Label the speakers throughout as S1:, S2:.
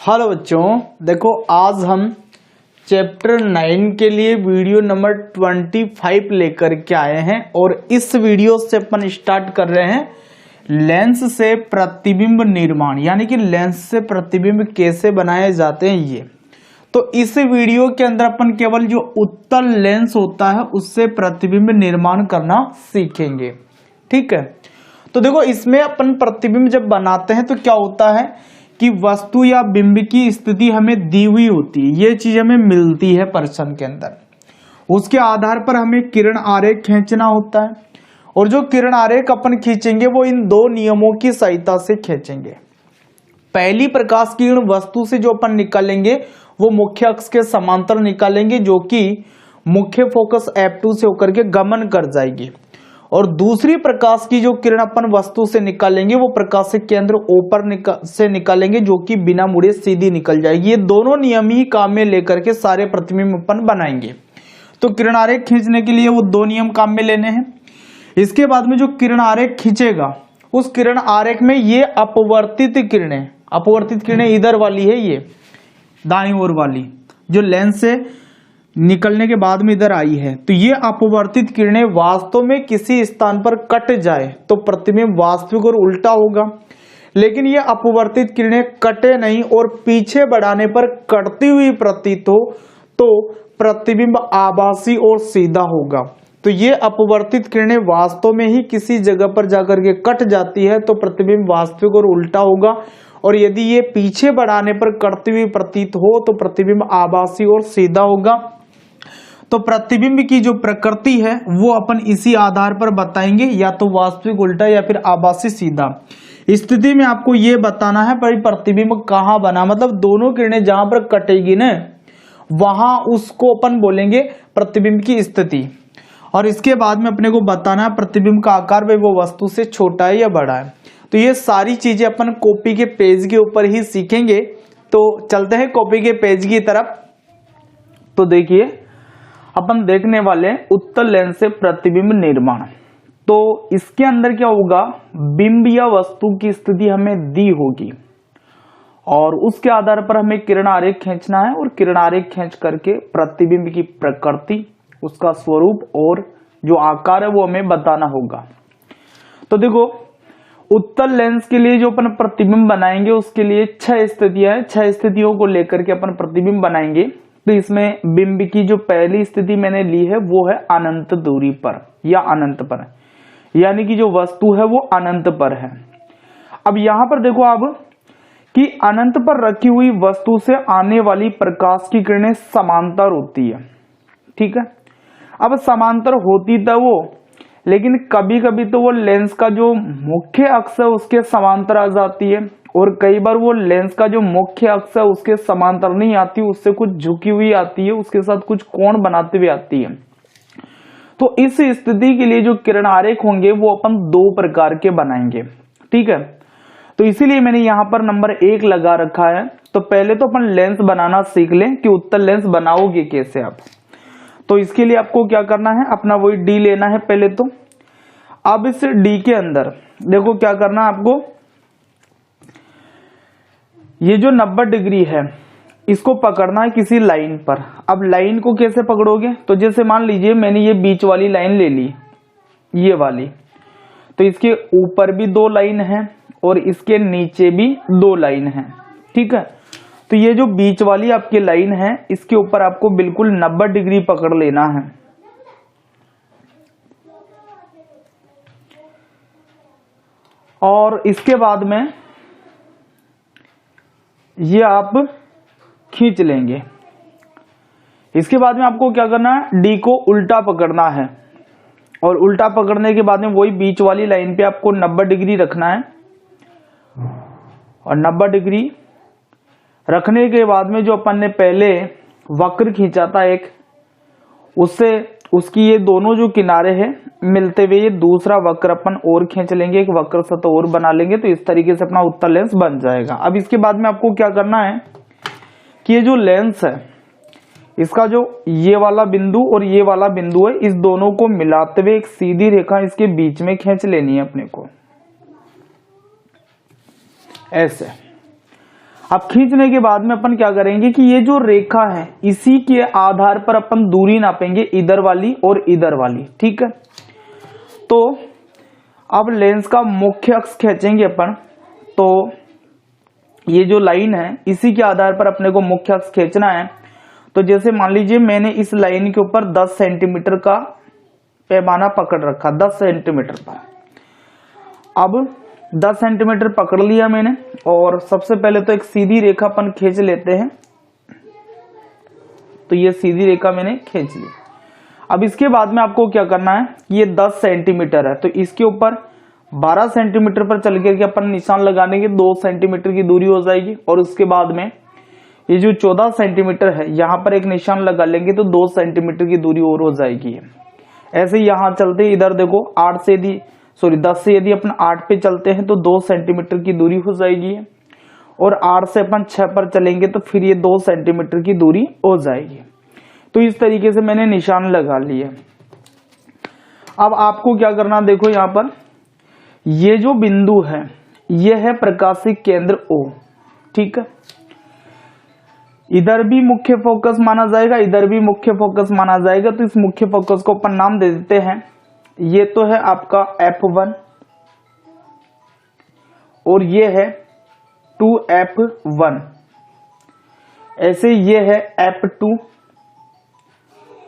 S1: Hello बच्चों, देखो आज हम चैप्टर 9 के लिए वीडियो नंबर 25 लेकर के आए हैं और इस वीडियो से अपन स्टार्ट कर रहे हैं लेंस से प्रतिबिंब निर्माण, यानी कि लेंस से प्रतिबिंब कैसे बनाए जाते हैं ये। तो इस वीडियो के अंदर अपन केवल जो उत्तल लेंस होता है उससे प्रतिबिंब निर्माण करना सीखेंगे। ठीक है, तो देखो इसमें अपन प्रतिबिंब जब बनाते हैं तो क्या होता है कि वस्तु या बिंब की स्थिति हमें दी हुई होती है, ये चीज हमें मिलती है प्रश्न के अंदर। उसके आधार पर हमें किरण आरेख खींचना होता है और जो किरण आरेख अपन खींचेंगे वो इन दो नियमों की सहायता से खींचेंगे। पहली प्रकाश किरण वस्तु से जो अपन निकालेंगे वो मुख्य अक्ष के समांतर निकालेंगे, जो कि मुख्य फोकस F2 से होकर के गमन कर जाएगी। और दूसरी प्रकाश की जो किरण अपन वस्तु से निकालेंगे वो प्रकाशिक केंद्र O से निकालेंगे, जो कि बिना मुड़े सीधी निकल जाएगी। ये दोनों नियम ही काम में लेकर के सारे प्रतिबिंब अपन बनाएंगे। तो किरण आरेख खींचने के लिए वो दो नियम काम में लेने हैं। इसके बाद में जो किरण आरेख खींचेगा उस किरण आरेख में ये अपवर्तित किरणें इधर वाली है, ये दाईं ओर वाली जो लेंस से निकलने के बाद में इधर आई है, तो ये अपवर्तित किरणें वास्तव में किसी स्थान पर कट जाए तो प्रतिबिंब वास्तविक और उल्टा होगा। लेकिन ये अपवर्तित किरणें कटे नहीं और पीछे बढ़ाने पर कटती हुई प्रतीत हो तो प्रतिबिंब आभासी और सीधा होगा। तो ये अपवर्तित किरणें वास्तव में ही किसी जगह पर जाकर के कट जाती है तो प्रतिबिंब वास्तविक और उल्टा होगा, और यदि ये पीछे बढ़ाने पर कटती हुई प्रतीत हो तो प्रतिबिंब आभासी और सीधा होगा। तो प्रतिबिंब की जो प्रकृति है वो अपन इसी आधार पर बताएंगे, या तो वास्तविक उल्टा या फिर आभासी सीधा। स्थिति में आपको ये बताना है भाई प्रतिबिंब कहाँ बना, मतलब दोनों किरणें जहां पर कटेगी ना वहां उसको अपन बोलेंगे प्रतिबिंब की स्थिति। और इसके बाद में अपने को बताना है प्रतिबिंब का आकार भाई वो वस्तु से छोटा है या बड़ा है। तो ये सारी चीजें अपन कॉपी के पेज के ऊपर ही सीखेंगे। तो चलते हैं कॉपी के पेज की तरफ। तो देखिए अपन देखने वाले उत्तल लेंस से प्रतिबिंब निर्माण। तो इसके अंदर क्या होगा, बिंब या वस्तु की स्थिति हमें दी होगी और उसके आधार पर हमें किरण आरेख खींचना है और किरण आरेख खींच करके प्रतिबिंब की प्रकृति, उसका स्वरूप और जो आकार है वो हमें बताना होगा। तो देखो उत्तल लेंस के लिए जो अपन प्रतिबिंब बनाएंगे उसके लिए 6 स्थितियां हैं। 6 स्थितियों को लेकर के अपन प्रतिबिंब बनाएंगे। तो इसमें बिंब की जो पहली स्थिति मैंने ली है वो है अनंत दूरी पर या अनंत पर, यानी कि जो वस्तु है वो अनंत पर है। अब यहां पर देखो आप कि अनंत पर रखी हुई वस्तु से आने वाली प्रकाश की किरणें समांतर होती है। ठीक है, अब समांतर होती तो वो, लेकिन कभी कभी तो वो लेंस का जो मुख्य अक्ष है उसके समांतर आ जाती है, और कई बार वो लेंस का जो मुख्य अक्ष है उसके समांतर नहीं आती, उससे कुछ झुकी हुई आती है, उसके साथ कुछ कोण बनाते हुए आती है। तो इस स्थिति के लिए जो किरण आरेख होंगे वो अपन 2 प्रकार के बनाएंगे। ठीक है, तो इसीलिए मैंने यहां पर नंबर 1 लगा रखा है। तो पहले तो अपन लेंस बनाना सीख लें कि उत्तल लेंस बनाओगे कैसे आप। तो इसके लिए आपको क्या करना है, अपना वही डी लेना है पहले तो। अब इस डी के अंदर देखो क्या करना है आपको, ये जो 90 डिग्री है इसको पकड़ना है किसी लाइन पर। अब लाइन को कैसे पकड़ोगे, तो जैसे मान लीजिए मैंने ये बीच वाली लाइन ले ली, ये वाली, तो इसके ऊपर भी 2 लाइन है और इसके नीचे भी 2 लाइन है। ठीक है, तो ये जो बीच वाली आपकी लाइन है इसके ऊपर आपको बिल्कुल 90 डिग्री पकड़ लेना है। और इसके बाद में ये आप खींच लेंगे। इसके बाद में आपको क्या करना है, डी को उल्टा पकड़ना है और उल्टा पकड़ने के बाद में वही बीच वाली लाइन पे आपको 90 डिग्री रखना है। और 90 डिग्री रखने के बाद में जो अपन ने पहले वक्र खींचा था एक, उससे उसकी ये दोनों जो किनारे हैं मिलते हुए ये दूसरा वक्र अपन और खींच लेंगे, एक वक्र सतह और बना लेंगे। तो इस तरीके से अपना उत्तल लेंस बन जाएगा। अब इसके बाद में आपको क्या करना है कि ये जो लेंस है इसका जो ये वाला बिंदु और ये वाला बिंदु है, इस दोनों को मिलाते हुए एक सीधी रेखा इसके बीच में खींच लेनी है अपने को, ऐसे। अब खींचने के बाद में अपन क्या करेंगे कि ये जो रेखा है इसी के आधार पर अपन दूरी नापेंगे, इधर वाली और इधर वाली। ठीक है, तो अब लेंस का मुख्य अक्ष खींचेंगे अपन, तो ये जो लाइन है इसी के आधार पर अपने को मुख्य अक्ष खींचना है। तो जैसे मान लीजिए मैंने इस लाइन के ऊपर 10 सेंटीमीटर का पैमाना पकड़ रखा, 10 सेंटीमीटर पर। अब 10 सेंटीमीटर पकड़ लिया मैंने, और सबसे पहले तो एक सीधी रेखा अपन खींच लेते हैं। तो ये सीधी रेखा मैंने खींच ली। अब इसके बाद में आपको क्या करना है, ये 10 सेंटीमीटर है तो इसके ऊपर 12 सेंटीमीटर पर चल करके अपन निशान लगा देंगे, 2 सेंटीमीटर की दूरी हो जाएगी। और उसके बाद में ये जो 14 सेंटीमीटर है यहाँ पर एक निशान लगा लेंगे तो 2 सेंटीमीटर की दूरी और हो जाएगी। ऐसे यहाँ चलते इधर देखो 10 से यदि अपन 8 पे चलते हैं तो 2 सेंटीमीटर की दूरी हो जाएगी, और 8 से अपन 6 पर चलेंगे तो फिर ये 2 सेंटीमीटर की दूरी हो जाएगी। तो इस तरीके से मैंने निशान लगा लिए। अब आपको क्या करना, देखो यहाँ पर ये जो बिंदु है ये है प्रकाशिक केंद्र O। ठीक है, इधर भी मुख्य फोकस माना जाएगा, इधर भी मुख्य फोकस माना जाएगा। तो इस मुख्य फोकस को अपन नाम दे देते हैं, ये तो है आपका F1 और ये है 2F1। ऐसे ये है F2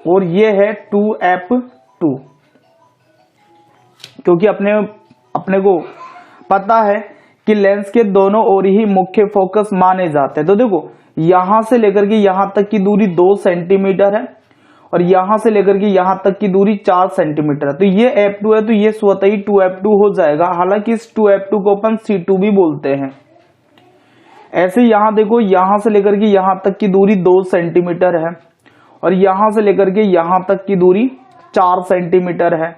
S1: और ये है 2F2, क्योंकि अपने को पता है कि लेंस के दोनों ओर ही मुख्य फोकस माने जाते हैं। तो देखो यहां से लेकर के यहां तक की दूरी 2 सेंटीमीटर है और यहां से लेकर के यहां तक की दूरी 4 सेंटीमीटर है। तो ये F2 है तो ये स्वतः ही 2F2 हो जाएगा। हालांकि इस 2F2 को अपन C2 भी बोलते हैं। ऐसे यहां देखो यहां से लेकर के यहां तक की दूरी 2 सेंटीमीटर है और यहां से लेकर के यहां तक की दूरी 4 सेंटीमीटर है।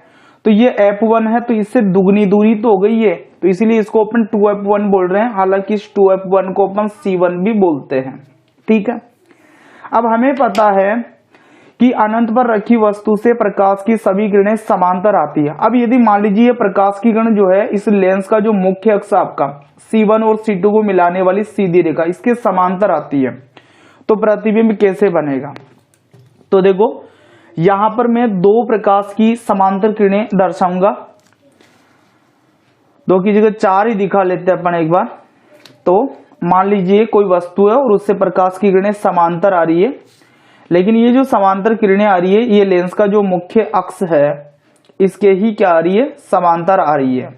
S1: तो ये F1 है तो इससे दुगनी दूरी तो हो गई है, तो इसीलिए इसको अपन 2F1 बोल रहे हैं। हालांकि इस 2F1 को अपन C1 भी बोलते हैं। ठीक है, अब हमें पता है कि अनंत पर रखी वस्तु से प्रकाश की सभी किरणें समांतर आती है। अब यदि मान लीजिए प्रकाश की किरण जो है इस लेंस का जो मुख्य अक्ष आपका C1 और C2 को मिलाने वाली सीधी रेखा इसके समांतर आती है, तो प्रतिबिंब कैसे बनेगा। तो देखो यहां पर मैं 2 प्रकाश की समांतर किरणें दर्शाऊंगा, 2 की जगह 4 ही दिखा लेते हैं अपन एक बार। तो मान लीजिए कोई वस्तु है और उससे प्रकाश की किरणें समांतर आ रही है, लेकिन ये जो समांतर किरणें आ रही है ये लेंस का जो मुख्य अक्ष है इसके ही क्या आ रही है, समांतर आ रही है।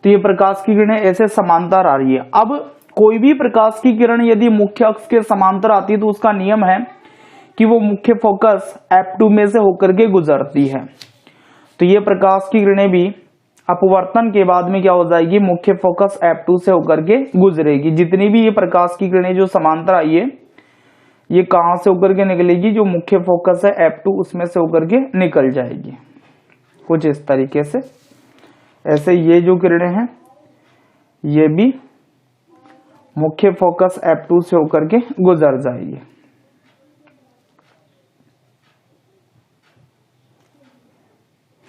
S1: तो ये प्रकाश की किरणें ऐसे समांतर आ रही है। अब कोई भी प्रकाश की किरण यदि मुख्य अक्ष के समांतर आती है तो उसका नियम है कि वो मुख्य फोकस F2 में से होकर के गुजरती है। तो ये प्रकाश की किरणें भी अपवर्तन के बाद में क्या हो जाएगी, मुख्य फोकस F2 से होकर के गुजरेगी। जितनी भी ये प्रकाश की किरणें जो समांतर आई है ये कहां से होकर के निकलेगी, जो मुख्य फोकस है F2 उसमें से होकर के निकल जाएगी कुछ इस तरीके से। ऐसे ये जो किरणें हैं ये भी मुख्य फोकस F2 से होकर के गुजर जाएगी।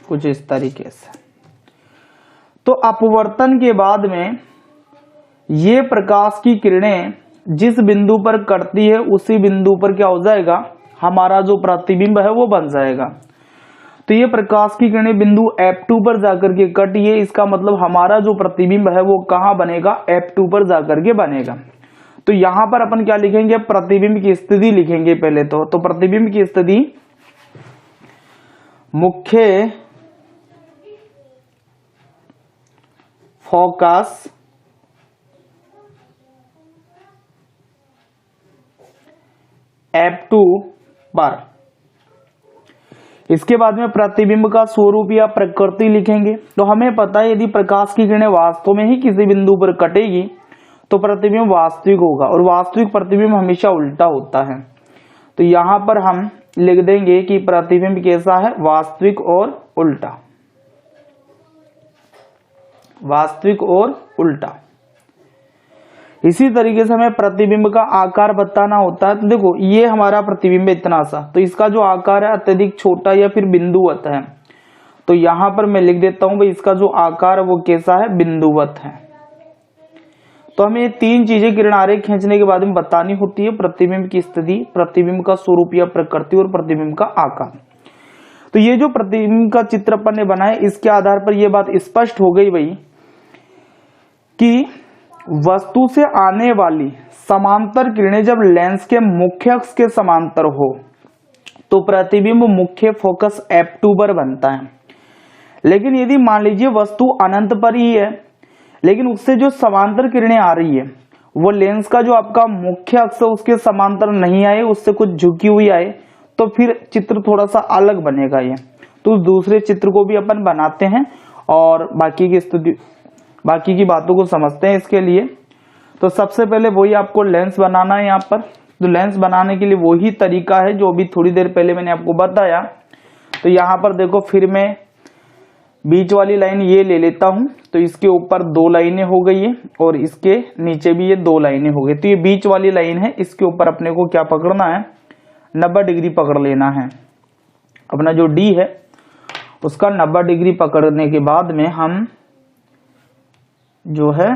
S1: कुछ इस तरीके से। तो अपवर्तन के बाद में ये प्रकाश की किरणें जिस बिंदु पर कटती है उसी बिंदु पर क्या हो जाएगा, हमारा जो प्रतिबिंब है वो बन जाएगा। तो ये प्रकाश की किरणें बिंदु F2 पर जाकर के कटी है, इसका मतलब हमारा जो प्रतिबिंब है वो कहां बनेगा, F2 पर जाकर के बनेगा। तो यहां पर अपन क्या लिखेंगे, प्रतिबिंब की स्थिति लिखेंगे पहले तो प्रतिबिंब की स्थिति मुख्य फोकस F2 पर। इसके बाद में प्रतिबिंब का स्वरूप या प्रकृति लिखेंगे। तो हमें पता है यदि प्रकाश की किरणें वास्तव में ही किसी बिंदु पर कटेगी तो प्रतिबिंब वास्तविक होगा, और वास्तविक प्रतिबिंब हमेशा उल्टा होता है। तो यहां पर हम लिख देंगे कि प्रतिबिंब कैसा है, वास्तविक और उल्टा। वास्तविक और उल्टा। इसी तरीके से हमें प्रतिबिंब का आकार बताना होता है। तो देखो ये हमारा प्रतिबिंब इतना सा, तो इसका जो आकार है अत्यधिक छोटा या फिर बिंदुवत है। तो यहां पर मैं लिख देता हूं भाई इसका जो आकार है वो कैसा है, बिंदुवत है। तो हमें ये तीन चीजें किरण आरेख खींचने के बाद में बतानी होती है, प्रतिबिंब की स्थिति, प्रतिबिंब का स्वरूप या प्रकृति और प्रतिबिंब का आकार। तो ये जो प्रतिबिंब का चित्र अपन ने बनाया, इसके आधार पर यह बात स्पष्ट हो गई भाई कि वस्तु से आने वाली समांतर किरणें जब लेंस के मुख्य अक्ष के समांतर हो तो प्रतिबिंब मुख्य फोकस F2 पर बनता है। लेकिन यदि मान लीजिए वस्तु अनंत पर ही है, लेकिन उससे जो समांतर किरणें आ रही है वो लेंस का जो आपका मुख्य अक्ष है उसके समांतर नहीं आए, उससे कुछ झुकी हुई आए, तो फिर चित्र थोड़ा सा अलग बनेगा। ये तो दूसरे चित्र को भी अपन बनाते हैं और बाकी की बातों को समझते हैं। इसके लिए तो सबसे पहले वही आपको लेंस बनाना है। यहाँ पर तो लेंस बनाने के लिए वही तरीका है जो अभी थोड़ी देर पहले मैंने आपको बताया। तो यहाँ पर देखो फिर मैं बीच वाली लाइन ये ले लेता हूं, तो इसके ऊपर 2 लाइनें हो गई है और इसके नीचे भी ये 2 लाइनें हो गई। तो ये बीच वाली लाइन है, इसके ऊपर अपने को क्या पकड़ना है, 90 डिग्री पकड़ लेना है। अपना जो डी है उसका 90 डिग्री पकड़ने के बाद में हम जो है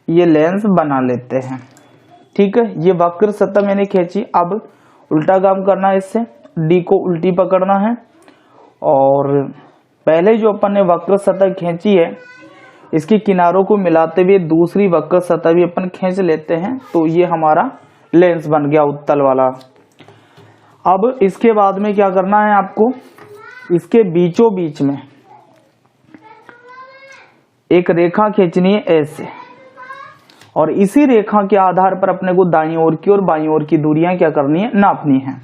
S1: ये लेंस बना लेते हैं। ठीक है, ये वक्र सतह मैंने खींची। अब उल्टा काम करना है, इससे डी को उल्टी पकड़ना है और पहले जो अपन ने वक्र सतह खींची है इसके किनारों को मिलाते हुए दूसरी वक्र सतह भी अपन खींच लेते हैं। तो ये हमारा लेंस बन गया उत्तल वाला। अब इसके बाद में क्या करना है आपको, इसके बीचों बीच में एक रेखा खींचनी है ऐसे, और इसी रेखा के आधार पर अपने को दाईं ओर की और बाईं ओर की दूरियां क्या करनी है, नापनी है।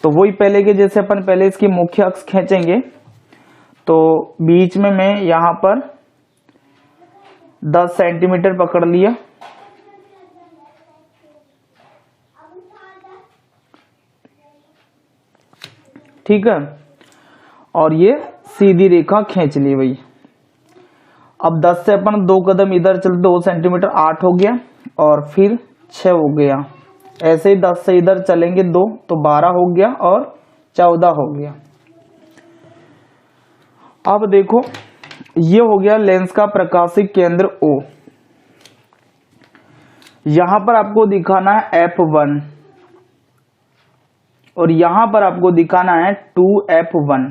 S1: तो वही पहले के जैसे अपन पहले इसकी मुख्य अक्ष खींचेंगे, तो बीच में मैं यहां पर 10 सेंटीमीटर पकड़ लिया। ठीक है, और ये सीधी रेखा खींच ली भाई। अब 10 से अपन 2 कदम इधर चलते 2 सेंटीमीटर 8 हो गया और फिर 6 हो गया। ऐसे ही 10 से इधर चलेंगे 2 तो 12 हो गया और 14 हो गया। अब देखो ये हो गया लेंस का प्रकाशिक केंद्र O। यहां पर आपको दिखाना है F1 और यहां पर आपको दिखाना है 2F1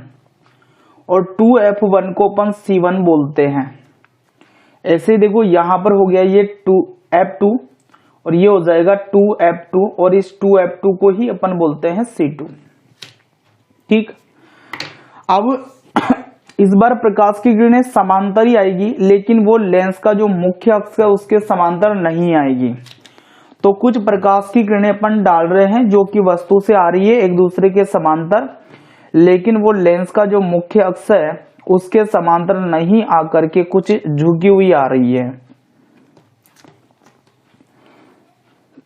S1: और 2F1 को अपन C1 बोलते हैं। ऐसे ही देखो यहां पर हो गया ये 2F2 और ये हो जाएगा 2F2 और इस 2F2 को ही अपन बोलते हैं C2। ठीक, अब इस बार प्रकाश की किरणें समांतर ही आएगी, लेकिन वो लेंस का जो मुख्य अक्ष है उसके समांतर नहीं आएगी। तो कुछ प्रकाश की किरणें अपन डाल रहे हैं जो कि वस्तु से आ रही है एक दूसरे के समांतर, लेकिन वो लेंस का जो मुख्य अक्ष है उसके समांतर नहीं आकर के कुछ झुकी हुई आ रही है।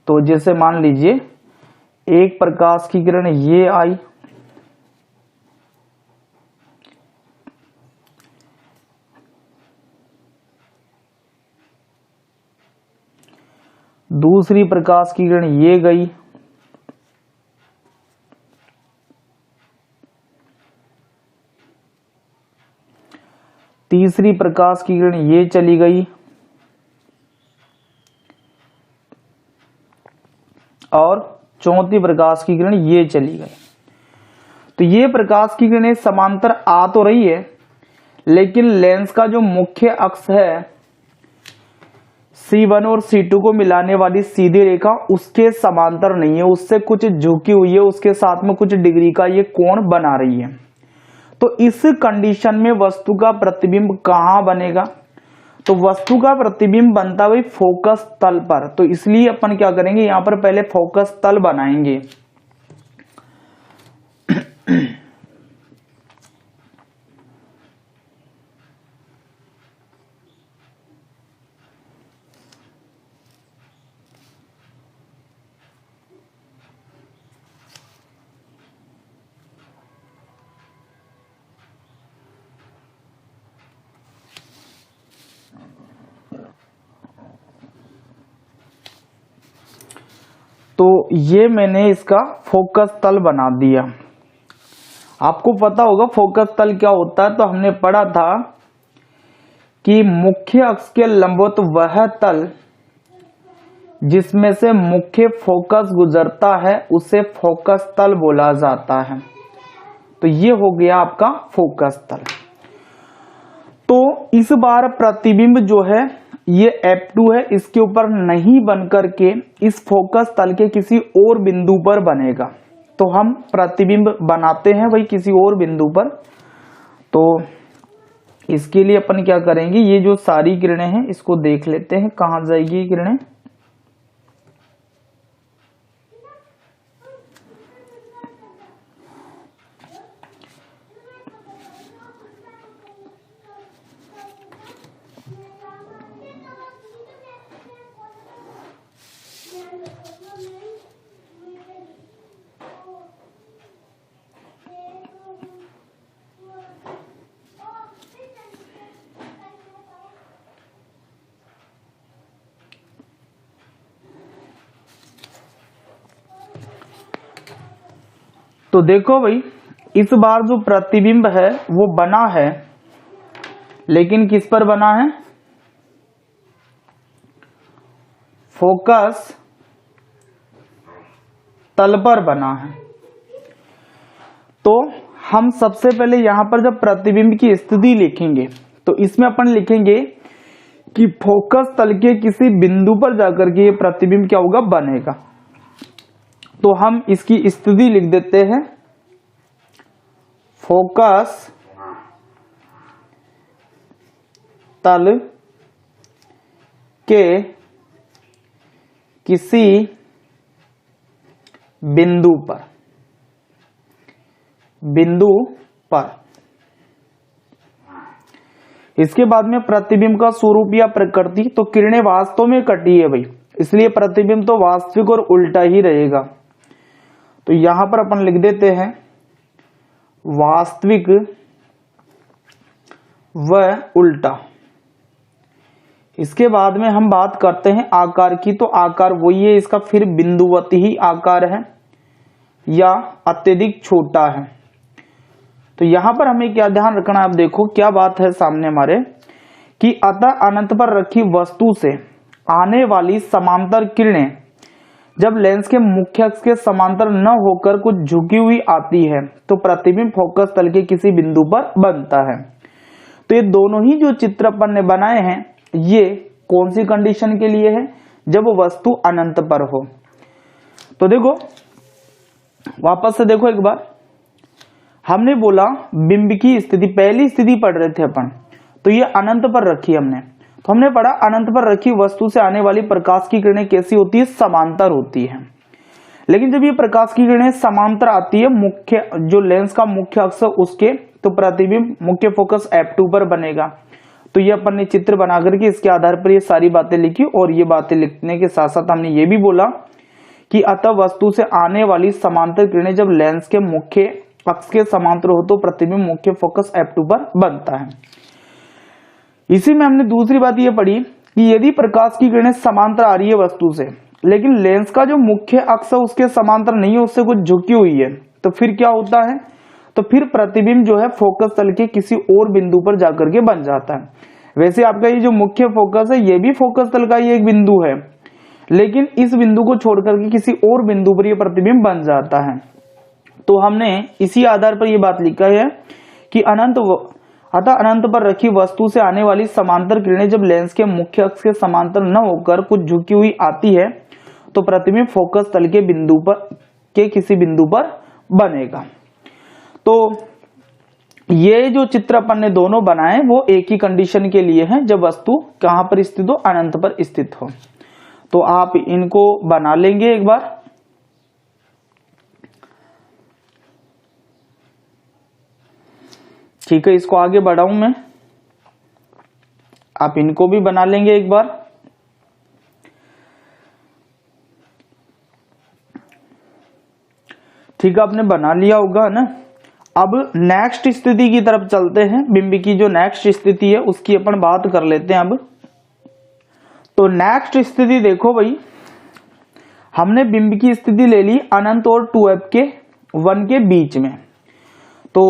S1: तो जैसे मान लीजिए एक प्रकाश की किरण ये आई, दूसरी प्रकाश की किरण ये गई, तीसरी प्रकाश की किरण ये चली गई और चौथी प्रकाश की किरण ये चली गई। तो ये प्रकाश की किरणें समांतर आ तो रही है, लेकिन लेंस का जो मुख्य अक्ष है C1 और C2 को मिलाने वाली सीधी रेखा उसके समांतर नहीं है, उससे कुछ झुकी हुई है, उसके साथ में कुछ डिग्री का ये कोण बना रही है। तो इस कंडीशन में वस्तु का प्रतिबिंब कहां बनेगा, तो वस्तु का प्रतिबिंब बनता है फोकस तल पर। तो इसलिए अपन क्या करेंगे, यहां पर पहले फोकस तल बनाएंगे। तो ये मैंने इसका फोकस तल बना दिया। आपको पता होगा फोकस तल क्या होता है, तो हमने पढ़ा था कि मुख्य अक्ष के लंबवत वह तल जिसमें से मुख्य फोकस गुजरता है उसे फोकस तल बोला जाता है। तो ये हो गया आपका फोकस तल। तो इस बार प्रतिबिंब जो है ये F2 है, इसके ऊपर नहीं बनकर के इस फोकस तल के किसी और बिंदु पर बनेगा। तो हम प्रतिबिंब बनाते हैं भाई किसी और बिंदु पर। तो इसके लिए अपन क्या करेंगे, ये जो सारी किरणें हैं इसको देख लेते हैं कहां जाएगी ये किरणें। तो देखो भाई, इस बार जो प्रतिबिंब है वो बना है, लेकिन किस पर बना है, फोकस तल पर बना है। तो हम सबसे पहले यहां पर जब प्रतिबिंब की स्थिति लिखेंगे तो इसमें अपन लिखेंगे कि फोकस तल के किसी बिंदु पर जाकर के ये प्रतिबिंब क्या होगा, बनेगा। तो हम इसकी स्थिति लिख देते हैं, फोकस तल के किसी बिंदु पर इसके बाद में प्रतिबिंब का स्वरूप या प्रकृति। तो किरणें वास्तव में कटी है भाई, इसलिए प्रतिबिंब तो वास्तविक और उल्टा ही रहेगा। तो यहां पर अपन लिख देते हैं वास्तविक व उल्टा। इसके बाद में हम बात करते हैं आकार की। तो आकार वही है इसका, फिर बिंदुवत ही आकार है या अत्यधिक छोटा है। तो यहां पर हमें क्या ध्यान रखना है, आप देखो क्या बात है सामने हमारे, कि अतः अनंत पर रखी वस्तु से आने वाली समांतर किरणें जब लेंस के मुख्य अक्ष के समांतर न होकर कुछ झुकी हुई आती है तो प्रतिबिंब फोकस तल के किसी बिंदु पर बनता है। तो ये दोनों ही जो चित्र अपन ने बनाए हैं ये कौन सी कंडीशन के लिए है, जब वस्तु अनंत पर हो। तो देखो वापस से देखो एक बार, हमने बोला बिंब की स्थिति, पहली स्थिति पढ़ रहे थे अपन, तो ये अनंत पर रखी हमने। तो हमने पढ़ा अनंत पर रखी वस्तु से आने वाली प्रकाश की किरणें कैसी होती है, समांतर होती है। लेकिन जब ये प्रकाश की किरणें समांतर आती है मुख्य जो लेंस का मुख्य अक्ष उसके, तो प्रतिबिंब मुख्य फोकस F2 पर बनेगा। तो ये अपन ने चित्र बना करके इसके आधार पर ये सारी बातें लिखी, और ये बातें लिखने के साथ साथ हमने ये भी बोला कि अतः वस्तु से आने वाली समांतर किरणें जब लेंस के मुख्य अक्ष के समांतर हो तो प्रतिबिंब मुख्य फोकस F2 पर बनता है। इसी में हमने दूसरी बात ये पढ़ी कि यदि प्रकाश की किरणें समांतर आ रही है वस्तु से, लेकिन लेंस का जो मुख्य अक्ष है उसके समांतर नहीं है, उससे कुछ झुकी हुई है, तो फिर क्या होता है, तो फिर प्रतिबिंब जो है फोकस तल के किसी और बिंदु पर जाकर के बन जाता है। वैसे आपका ये जो मुख्य फोकस है ये भी फोकस तल का ही एक बिंदु है, लेकिन इस बिंदु को छोड़कर के किसी और बिंदु पर यह प्रतिबिंब बन जाता है। तो हमने इसी आधार पर यह बात लिखा है कि अतः अनंत पर रखी वस्तु से आने वाली समांतर किरणें जब लेंस के मुख्य अक्ष के समांतर न होकर कुछ झुकी हुई आती है तो प्रतिबिंब फोकस तल के किसी बिंदु पर बनेगा। तो ये जो चित्र अपन ने दोनों बनाए वो एक ही कंडीशन के लिए हैं, जब वस्तु कहां पर स्थित हो, अनंत पर स्थित हो। तो आप इनको बना लेंगे एक बार। ठीक है, इसको आगे बढ़ाऊं मैं, आप इनको भी बना लेंगे एक बार। ठीक है, आपने बना लिया होगा ना। अब नेक्स्ट स्थिति की तरफ चलते हैं। बिंब की जो नेक्स्ट स्थिति है उसकी अपन बात कर लेते हैं अब। तो नेक्स्ट स्थिति देखो भाई, हमने बिंब की स्थिति ले ली अनंत और 2f के 1 के बीच में। तो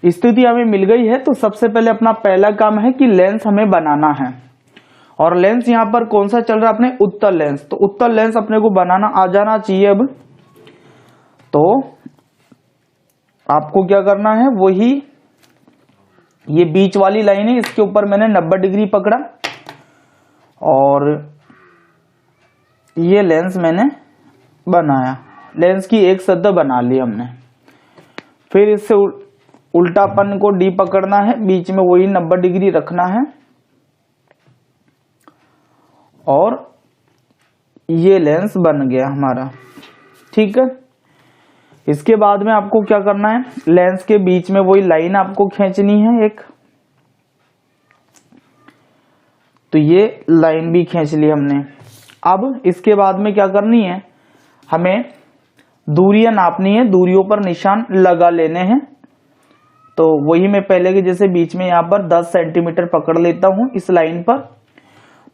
S1: स्थिति हमें मिल गई है। तो सबसे पहले अपना पहला काम है कि लेंस हमें बनाना है, और लेंस यहां पर कौन सा चल रहा है अपने, उत्तल लेंस। तो उत्तल लेंस अपने को बनाना आ जाना चाहिए। अब तो आपको क्या करना है, वही ये बीच वाली लाइन है, इसके ऊपर मैंने 90 डिग्री पकड़ा और ये लेंस मैंने बनाया। लेंस की एक सतह बना ली हमने। फिर इससे उल्टापन को डी पकड़ना है, बीच में वही 90 डिग्री रखना है और ये लेंस बन गया हमारा। ठीक है। इसके बाद में आपको क्या करना है, लेंस के बीच में वही लाइन आपको खींचनी है एक। तो ये लाइन भी खींच ली हमने। अब इसके बाद में क्या करनी है, हमें दूरियां नापनी है, दूरियों पर निशान लगा लेने हैं। तो वही मैं पहले के जैसे बीच में यहां पर 10 सेंटीमीटर पकड़ लेता हूं इस लाइन पर।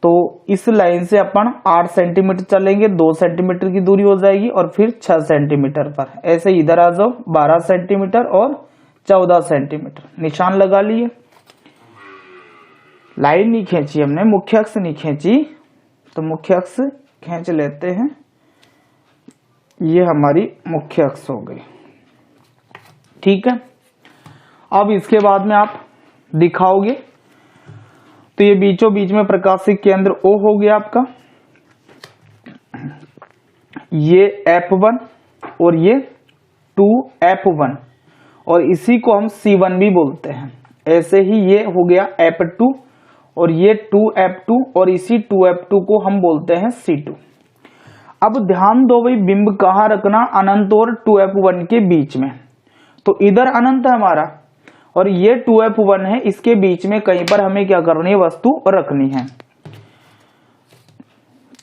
S1: तो इस लाइन से अपन 8 सेंटीमीटर चलेंगे, 2 सेंटीमीटर की दूरी हो जाएगी और फिर 6 सेंटीमीटर पर ऐसे इधर आ जाओ, 12 सेंटीमीटर और 14 सेंटीमीटर निशान लगा लिए। लाइन नहीं खींची हमने, मुख्य अक्ष नहीं खींची, तो मुख्य अक्ष खींच लेते हैं। ये हमारी मुख्य अक्ष हो गई। ठीक है। अब इसके बाद में आप दिखाओगे तो ये बीचों बीच में प्रकाशिक केंद्र O हो गया आपका, ये F1 और ये 2F1 और इसी को हम C1 भी बोलते हैं। ऐसे ही ये हो गया F2 और ये 2F2 और इसी 2F2 को हम बोलते हैं C2। अब ध्यान दो भाई, बिंब कहाँ रखना, अनंत और 2F1 के बीच में। तो इधर अनंत है हमारा और ये 2F1 है, इसके बीच में कहीं पर हमें क्या करनी है, वस्तु रखनी है।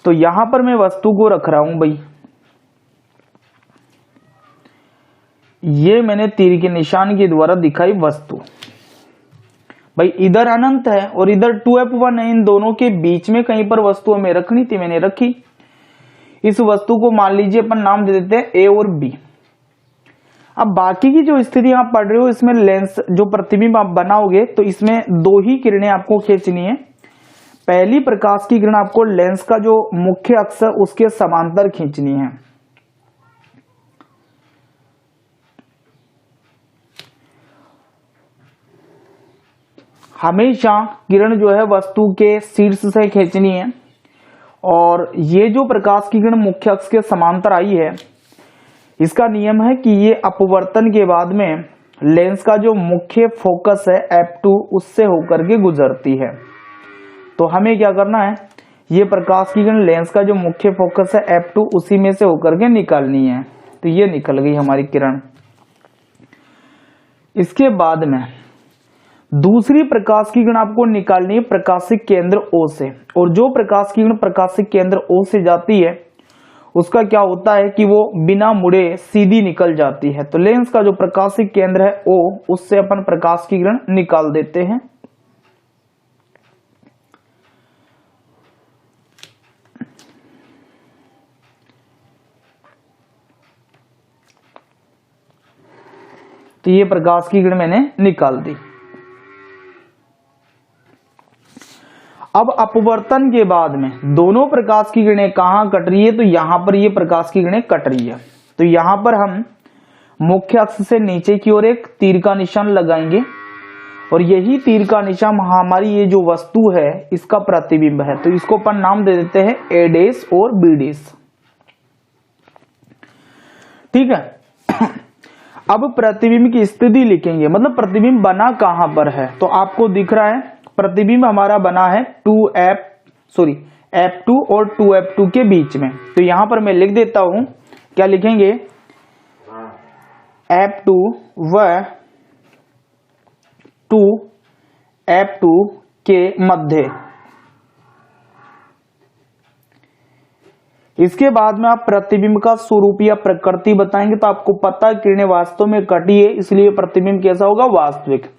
S1: तो यहां पर मैं वस्तु को रख रहा हूं भाई, ये मैंने तीर के निशान के द्वारा दिखाई वस्तु। भाई इधर अनंत है और इधर 2F1 है, इन दोनों के बीच में कहीं पर वस्तु हमें रखनी थी, मैंने रखी। इस वस्तु को मान लीजिए अपन नाम दे देते हैं A और B। अब बाकी की जो स्थिति आप पढ़ रहे हो, इसमें लेंस जो प्रतिबिंब आप बनाओगे तो इसमें 2 ही किरणें आपको खींचनी है। पहली प्रकाश की किरण आपको लेंस का जो मुख्य अक्ष है उसके समांतर खींचनी है। हमेशा किरण जो है वस्तु के शीर्ष से खींचनी है और ये जो प्रकाश की किरण मुख्य अक्ष के समांतर आई है, इसका नियम है कि ये अपवर्तन के बाद में लेंस का जो मुख्य फोकस है F2 उससे होकर के गुजरती है। तो हमें क्या करना है, ये प्रकाश की किरण लेंस का जो मुख्य फोकस है F2 उसी में से होकर के निकालनी है। तो ये निकल गई हमारी किरण। इसके बाद में दूसरी प्रकाश की किरण आपको निकालनी है प्रकाशिक केंद्र O से, और जो प्रकाश की किरण प्रकाशिक केंद्र O से जाती है उसका क्या होता है कि वो बिना मुड़े सीधी निकल जाती है। तो लेंस का जो प्रकाशिक केंद्र है O, उससे अपन प्रकाश की किरण निकाल देते हैं। तो ये प्रकाश की किरण मैंने निकाल दी। अब अपवर्तन के बाद में दोनों प्रकाश की किरणें कहां कट रही है, तो यहां पर ये प्रकाश की किरणें कट रही है। तो यहां पर हम मुख्य अक्ष से नीचे की ओर एक तीर का निशान लगाएंगे और यही तीर का निशान हमारी ये जो वस्तु है इसका प्रतिबिंब है। तो इसको अपन नाम दे देते हैं A' और B'। ठीक है। अब प्रतिबिंब की स्थिति लिखेंगे, मतलब प्रतिबिंब बना कहां पर है। तो आपको दिख रहा है प्रतिबिंब हमारा बना है F2 और 2F2 के बीच में। तो यहां पर मैं लिख देता हूं, क्या लिखेंगे, F2 व 2F2 के मध्य। इसके बाद में आप प्रतिबिंब का स्वरूप या प्रकृति बताएंगे। तो आपको पता है किरणें वास्तव में कटी है, इसलिए प्रतिबिंब कैसा होगा, वास्तविक।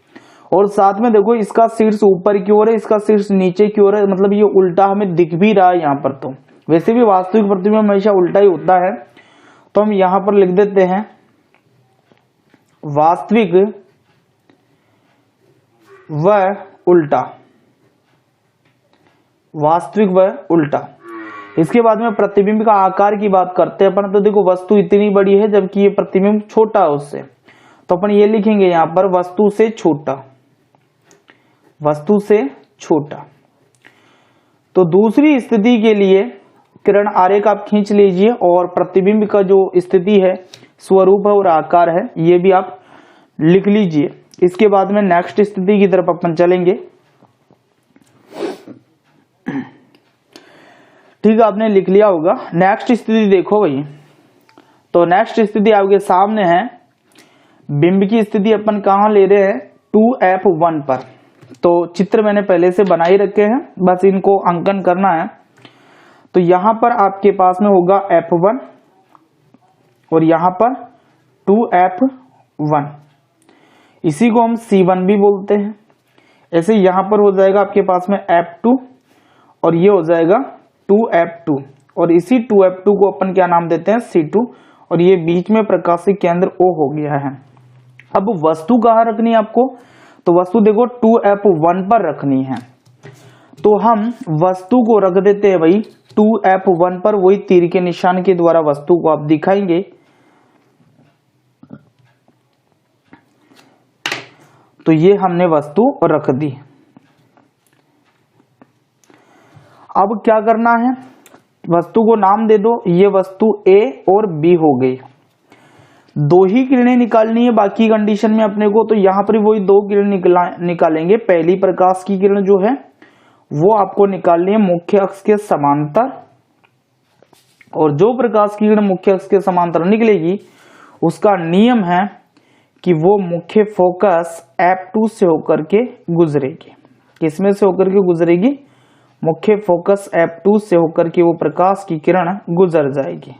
S1: और साथ में देखो इसका शीर्ष ऊपर की ओर है, इसका शीर्ष नीचे की ओर है, मतलब ये उल्टा हमें दिख भी रहा है यहाँ पर। तो वैसे भी वास्तविक प्रतिबिंब हमेशा उल्टा ही होता है, तो हम यहां पर लिख देते हैं वास्तविक व उल्टा, वास्तविक व उल्टा। इसके बाद में प्रतिबिंब का आकार की बात करते हैं अपन। तो देखो वस्तु इतनी बड़ी है जबकि ये प्रतिबिंब छोटा है उससे, तो अपन ये लिखेंगे यहां पर वस्तु से छोटा, वस्तु से छोटा। तो दूसरी स्थिति के लिए किरण आरेख आप खींच लीजिए और प्रतिबिंब का जो स्थिति है, स्वरूप है और आकार है, ये भी आप लिख लीजिए। इसके बाद में नेक्स्ट स्थिति की तरफ अपन चलेंगे। ठीक है, आपने लिख लिया होगा। नेक्स्ट स्थिति देखो भाई, तो नेक्स्ट स्थिति आपके सामने है। बिंब की स्थिति अपन कहां ले रहे हैं, 2F1 पर। तो चित्र मैंने पहले से बना ही रखे हैं, बस इनको अंकन करना है। तो यहां पर आपके पास में होगा F1 और यहां पर 2F1, इसी को हम C1 भी बोलते हैं। ऐसे यहां पर हो जाएगा आपके पास में F2 और ये हो जाएगा 2F2, और इसी 2F2 को अपन क्या नाम देते हैं, C2, और ये बीच में प्रकाशीय केंद्र O हो गया है। अब वस्तु कहाँ रखनी है आपको, तो वस्तु देखो 2F1 पर रखनी है। तो हम वस्तु को रख देते हैं भाई 2F1 पर, वही तीर के निशान के द्वारा वस्तु को आप दिखाएंगे। तो ये हमने वस्तु रख दी। अब क्या करना है, वस्तु को नाम दे दो। ये वस्तु A और B हो गई। दो ही किरणें निकालनी है बाकी कंडीशन में अपने को, तो यहां पर वही दो किरण निकालेंगे। पहली प्रकाश की किरण जो है वो आपको निकालनी है मुख्य अक्ष के समांतर, और जो प्रकाश की किरण मुख्य अक्ष के समांतर निकलेगी उसका नियम है कि वो मुख्य फोकस F2 से होकर के गुजरेगी। किसमें से होकर के गुजरेगी, मुख्य फोकस F2 से होकर के वो प्रकाश की किरण गुजर जाएगी।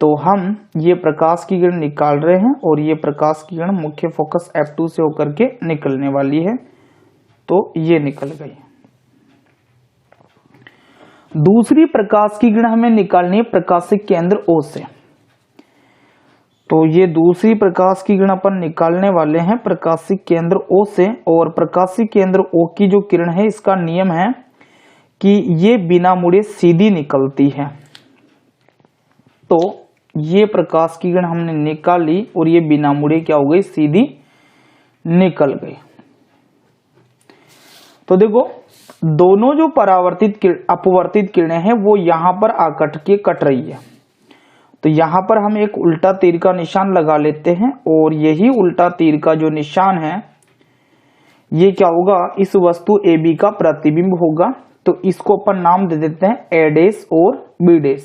S1: तो हम ये प्रकाश की किरण निकाल रहे हैं और ये प्रकाश की किरण मुख्य फोकस F2 से होकर के निकलने वाली है। तो ये निकल गई। दूसरी प्रकाश की किरण हमें निकालनी है प्रकाशीय केंद्र O से। तो ये दूसरी प्रकाश की किरण अपन निकालने वाले हैं प्रकाशीय केंद्र O से, और प्रकाशीय केंद्र O की जो किरण है इसका नियम है कि ये बिना मुड़े सीधी निकलती है। तो ये प्रकाश की किरण हमने निकाली और ये बिना मुड़े क्या हो गई, सीधी निकल गई। तो देखो दोनों जो परावर्तित अपवर्तित किरणें हैं वो यहां पर आकट के कट रही है। तो यहां पर हम एक उल्टा तीर का निशान लगा लेते हैं, और यही उल्टा तीर का जो निशान है ये क्या होगा, इस वस्तु AB का प्रतिबिंब होगा। तो इसको अपन नाम दे देते हैं A' और B'।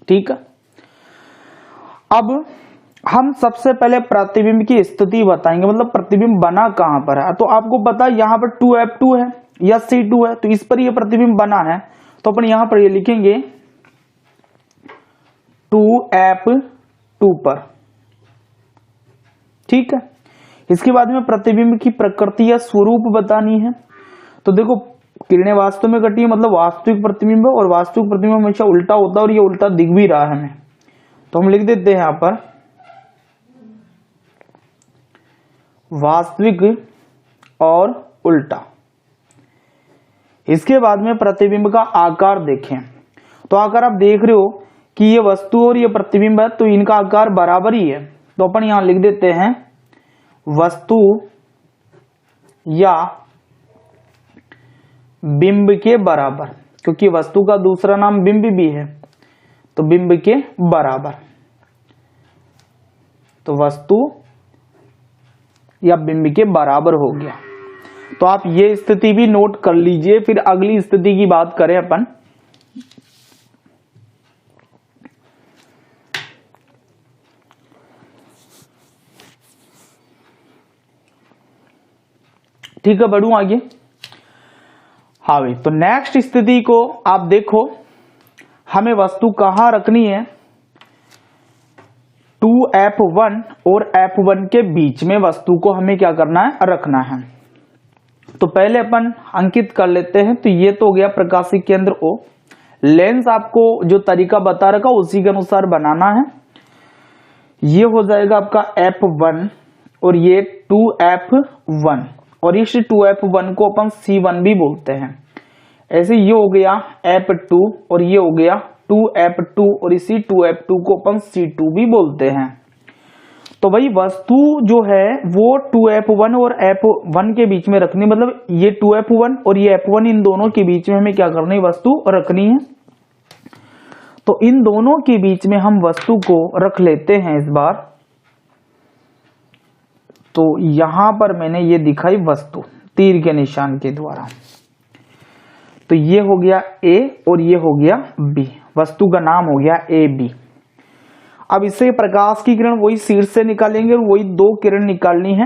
S1: ठीक है, अब हम सबसे पहले प्रतिबिंब की स्थिति बताएंगे, मतलब प्रतिबिंब बना कहां पर है। तो आपको पता है यहां पर 2F2 है या C2 है, तो इस पर ये प्रतिबिंब बना है। तो अपन यहां पर ये लिखेंगे 2F2 पर। ठीक है, इसके बाद में प्रतिबिंब की प्रकृति या स्वरूप बतानी है। तो देखो किरणें वास्तव में कटी है, मतलब वास्तविक प्रतिबिंब, और वास्तविक प्रतिबिंब हमेशा उल्टा होता है और ये उल्टा दिख भी रहा है हमें। तो हम लिख देते हैं यहां पर वास्तविक और उल्टा। इसके बाद में प्रतिबिंब का आकार देखें। तो आकार आप देख रहे हो कि ये वस्तु और ये प्रतिबिंब है, तो इनका आकार बराबर ही है। तो अपन यहां लिख देते हैं वस्तु या बिंब के बराबर, क्योंकि वस्तु का दूसरा नाम बिंब भी है। तो बिंब के बराबर, तो वस्तु या बिंब के बराबर हो गया। तो आप ये स्थिति भी नोट कर लीजिए, फिर अगली स्थिति की बात करें अपन। ठीक है, बढ़ू आगे। हाँ भाई, तो नेक्स्ट स्थिति को आप देखो, हमें वस्तु कहां रखनी है, 2F1 और F1 के बीच में वस्तु को हमें क्या करना है, रखना है। तो तो पहले अपन अंकित कर लेते हैं। तो ये तो हो गया प्रकाशिक केंद्र O। लेंस आपको जो तरीका बता रखा उसी के अनुसार बनाना है। ये हो जाएगा आपका F1 और ये 2F1 और इस 2F1 को अपन C1 भी बोलते हैं। ऐसे ये हो गया F2 और ये हो गया 2F2 और इसी 2F2 को अपन C2 भी बोलते हैं। तो भाई वस्तु जो है वो 2F1 और F1 के बीच में रखनी, मतलब ये 2F1 और ये F1 इन दोनों के बीच में हमें क्या करनी, वस्तु रखनी है। तो इन दोनों के बीच में हम वस्तु को रख लेते हैं इस बार। तो यहां पर मैंने ये दिखाई वस्तु तीर के निशान के द्वारा। तो ये हो गया A और ये हो गया B, वस्तु का नाम हो गया AB। अब इससे प्रकाश की किरण वही शीर्ष से निकालेंगे और वही दो किरण निकालनी है।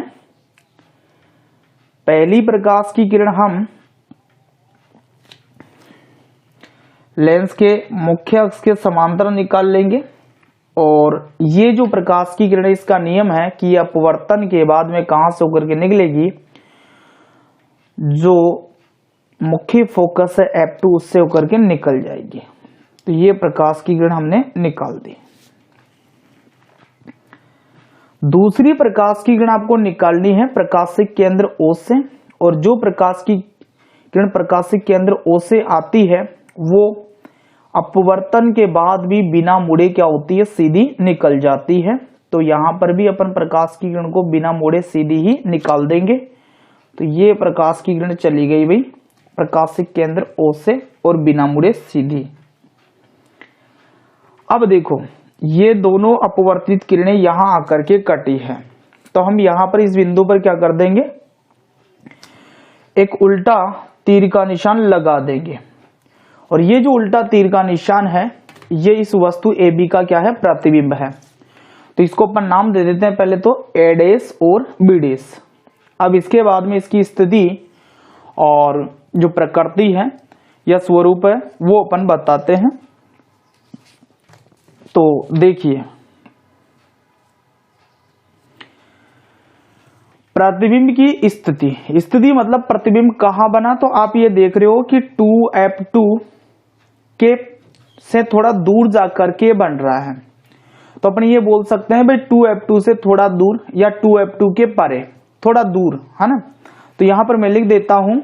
S1: पहली प्रकाश की किरण हम लेंस के मुख्य अक्ष के समांतर निकाल लेंगे और ये जो प्रकाश की किरण है इसका नियम है कि अपवर्तन के बाद में कहां से होकर के निकलेगी, जो मुख्य फोकस है F2 उससे होकर के निकल जाएगी। तो ये प्रकाश की किरण हमने निकाल दी। दूसरी प्रकाश की किरण आपको निकालनी है प्रकाशिक केंद्र O से, और जो प्रकाश की किरण प्रकाशिक केंद्र O से आती है वो अपवर्तन के बाद भी बिना मुड़े क्या होती है, सीधी निकल जाती है। तो यहां पर भी अपन प्रकाश की किरण को बिना मुड़े सीधी ही निकाल देंगे। तो ये प्रकाश की किरण चली गई भाई प्रकाशिक केंद्र O से और बिना मुड़े सीधी। अब देखो ये दोनों अपवर्तित किरणें यहां आकर के कटी है, तो हम यहां पर इस बिंदु पर क्या कर देंगे, एक उल्टा तीर का निशान लगा देंगे। और ये जो उल्टा तीर का निशान है ये इस वस्तु AB का क्या है, प्रतिबिंब है। तो इसको अपन नाम दे देते हैं पहले तो A' और B'। अब इसके बाद में इसकी स्थिति और जो प्रकृति है या स्वरूप है वो अपन बताते हैं। तो देखिए प्रतिबिंब की स्थिति मतलब प्रतिबिंब कहां बना, तो आप ये देख रहे हो कि 2F2 के से थोड़ा दूर जाकर के बन रहा है। तो अपन ये बोल सकते हैं भाई 2F2 से थोड़ा दूर या 2F2 के परे, थोड़ा दूर है ना। तो यहां पर मैं लिख देता हूं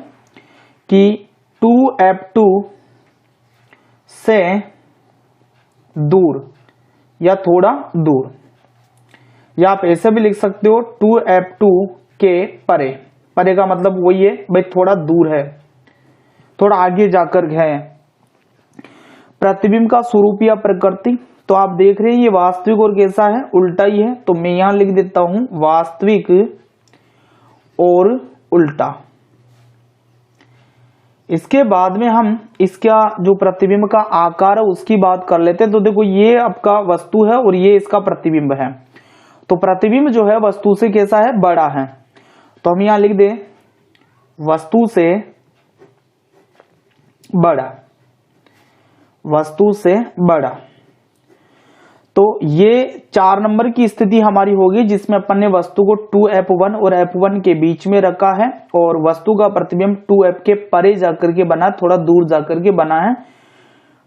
S1: कि 2F2 से दूर या थोड़ा दूर, या आप ऐसे भी लिख सकते हो 2F2 के परे। परे का मतलब वही है भाई थोड़ा दूर है, थोड़ा आगे जाकर है। प्रतिबिंब का स्वरूप या प्रकृति, तो आप देख रहे हैं ये वास्तविक और कैसा है, उल्टा ही है। तो मैं यहां लिख देता हूं वास्तविक और उल्टा। इसके बाद में हम इसका जो प्रतिबिंब का आकार है उसकी बात कर लेते हैं। तो देखो ये आपका वस्तु है और ये इसका प्रतिबिंब है। तो प्रतिबिंब जो है वस्तु से कैसा है, बड़ा है। तो हम यहां लिख दें वस्तु से बड़ा, वस्तु से बड़ा। तो ये 4 नंबर की स्थिति हमारी होगी जिसमें अपन ने वस्तु को 2F1 और F1 के बीच में रखा है और वस्तु का प्रतिबिंब 2F के परे जाकर के बना, थोड़ा दूर जाकर के बना है।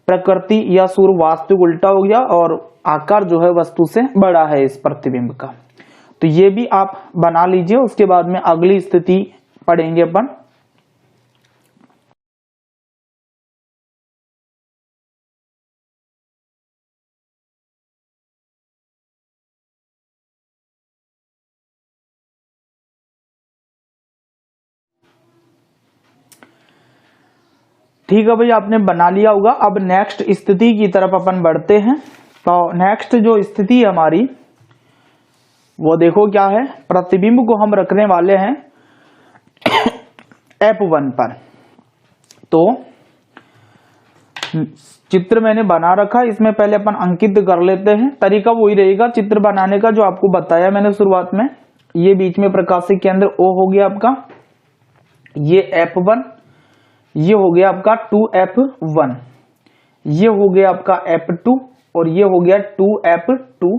S1: प्रकृति या स्वरूप वास्तविक उल्टा हो गया और आकार जो है वस्तु से बड़ा है इस प्रतिबिंब का। तो ये भी आप बना लीजिए। उसके बाद में अगली स्थिति पढ़ेंगे अपन। ठीक है भाई, आपने बना लिया होगा। अब नेक्स्ट स्थिति की तरफ अपन बढ़ते हैं। तो नेक्स्ट जो स्थिति है हमारी वो देखो क्या है, प्रतिबिंब को हम रखने वाले हैं F1 पर। तो चित्र मैंने बना रखा, इसमें पहले अपन अंकित कर लेते हैं। तरीका वही रहेगा चित्र बनाने का जो आपको बताया मैंने शुरुआत में। ये बीच में प्रकाशिक केंद्र O हो गया आपका, ये F1, ये हो गया आपका 2F1, ये हो गया आपका F2 और ये हो गया 2F2।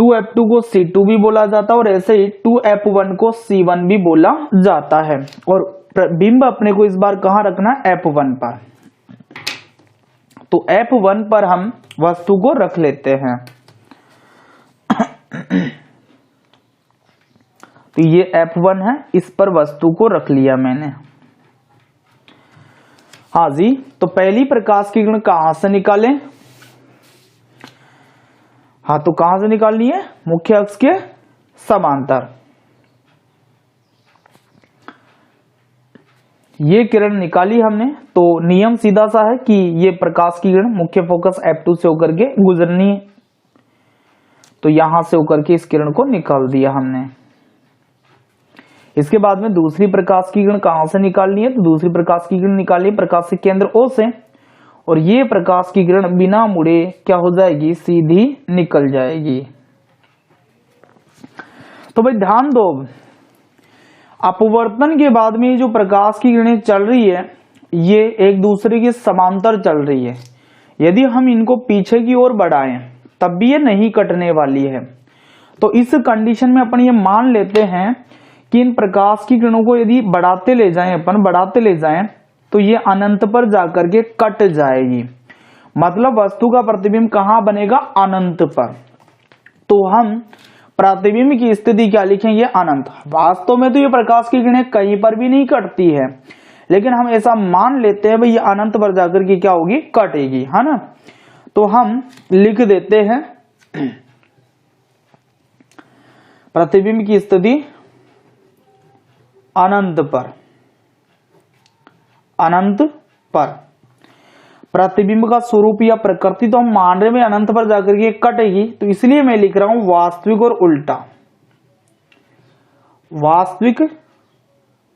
S1: 2F2 को C2 भी बोला जाता है और ऐसे ही 2F1 को C1 भी बोला जाता है। और बिंब अपने को इस बार कहां रखना है, F1 पर। तो F1 पर हम वस्तु को रख लेते हैं। तो ये F1 है, इस पर वस्तु को रख लिया मैंने। हाँ जी, तो पहली प्रकाश की किरण कहां से निकालें? हाँ, तो कहां से निकालनी है? मुख्य अक्ष के समांतर। ये किरण निकाली हमने, तो नियम सीधा सा है कि ये प्रकाश की किरण मुख्य फोकस F2 से होकर के गुजरनी है। तो यहां से होकर के इस किरण को निकाल दिया हमने। इसके बाद में दूसरी प्रकाश की किरण कहां से निकालनी है? तो दूसरी प्रकाश की किरण निकालनी है प्रकाश के केंद्र O से, और ये प्रकाश की किरण बिना मुड़े क्या हो जाएगी, सीधी निकल जाएगी। तो भाई ध्यान दो, अपवर्तन के बाद में जो प्रकाश की किरणें चल रही है ये एक दूसरे के समांतर चल रही है। यदि हम इनको पीछे की ओर बढ़ाएं तब भी ये नहीं कटने वाली है। तो इस कंडीशन में अपन ये मान लेते हैं कि इन प्रकाश की किरणों को यदि बढ़ाते ले जाएं तो ये अनंत पर जाकर के कट जाएगी। मतलब वस्तु का प्रतिबिंब कहां बनेगा, अनंत पर। तो हम प्रतिबिंब की स्थिति क्या लिखेंगे, अनंत। वास्तव में तो ये प्रकाश की किरणें कहीं पर भी नहीं कटती है, लेकिन हम ऐसा मान लेते हैं भाई ये अनंत पर जाकर के क्या होगी, कटेगी, है ना। तो हम लिख देते हैं प्रतिबिंब की स्थिति अनंत पर। अनंत पर प्रतिबिंब का स्वरूप या प्रकृति तो हम मान रहे हैं अनंत पर जाकर के कटेगी, तो इसलिए मैं लिख रहा हूं वास्तविक और उल्टा। वास्तविक